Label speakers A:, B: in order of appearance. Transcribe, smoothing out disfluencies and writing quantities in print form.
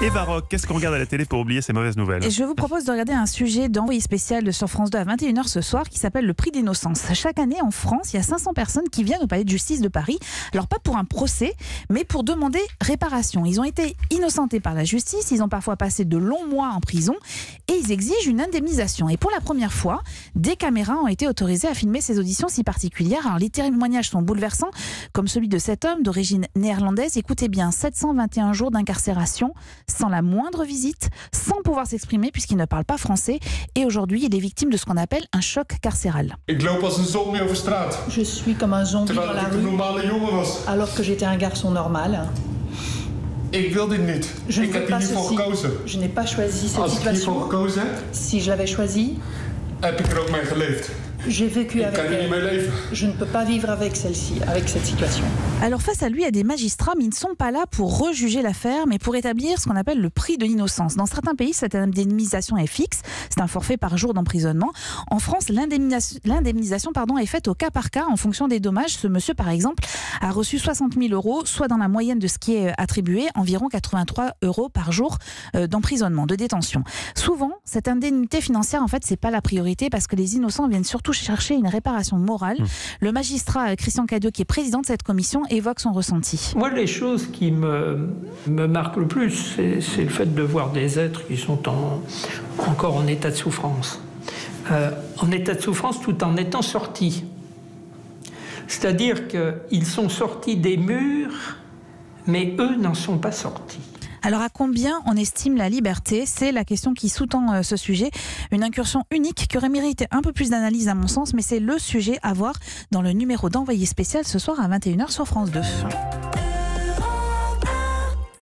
A: Eva Rock, qu'est-ce qu'on regarde à la télé pour oublier ces mauvaises nouvelles?
B: Et je vous propose de regarder un sujet d'envoyé spécial sur France 2 à 21h ce soir qui s'appelle le prix d'innocence. Chaque année en France, il y a 500 personnes qui viennent au palais de justice de Paris. Alors pas pour un procès, mais pour demander réparation. Ils ont été innocentés par la justice, ils ont parfois passé de longs mois en prison et ils exigent une indemnisation. Et pour la première fois, des caméras ont été autorisées à filmer ces auditions si particulières. Alors les témoignages sont bouleversants, comme celui de cet homme d'origine néerlandaise. Écoutez bien, 721 jours d'incarcération, sans la moindre visite, sans pouvoir s'exprimer puisqu'il ne parle pas français. Et aujourd'hui, il est victime de ce qu'on appelle un choc carcéral.
C: Je suis comme un zombie dans la rue, alors que j'étais un garçon normal. Je ne veux pas ceci. Je n'ai pas choisi cette situation. Si je l'avais choisi, j'ai vécu avec elle. Je ne peux pas vivre avec celle-ci, avec cette situation.
B: Alors face à lui, il y a des magistrats, mais ils ne sont pas là pour rejuger l'affaire, mais pour établir ce qu'on appelle le prix de l'innocence. Dans certains pays, cette indemnisation est fixe. C'est un forfait par jour d'emprisonnement. En France, l'indemnisation est faite au cas par cas en fonction des dommages. Ce monsieur, par exemple, a reçu 60 000 €, soit dans la moyenne de ce qui est attribué, environ 83 € par jour d'emprisonnement, de détention. Souvent, cette indemnité financière, en fait, c'est pas la priorité parce que les innocents viennent surtout chercher une réparation morale. Le magistrat Christian Cadieux, qui est président de cette commission, évoque son ressenti.
D: Moi, les choses qui me marquent le plus, c'est le fait de voir des êtres qui sont encore en état de souffrance. En état de souffrance tout en étant sortis. C'est-à-dire qu'ils sont sortis des murs, mais eux n'en sont pas sortis.
B: Alors à combien on estime la liberté? C'est la question qui sous-tend ce sujet. Une incursion unique qui aurait mérité un peu plus d'analyse à mon sens, mais c'est le sujet à voir dans le numéro d'envoyé spécial ce soir à 21h sur France 2.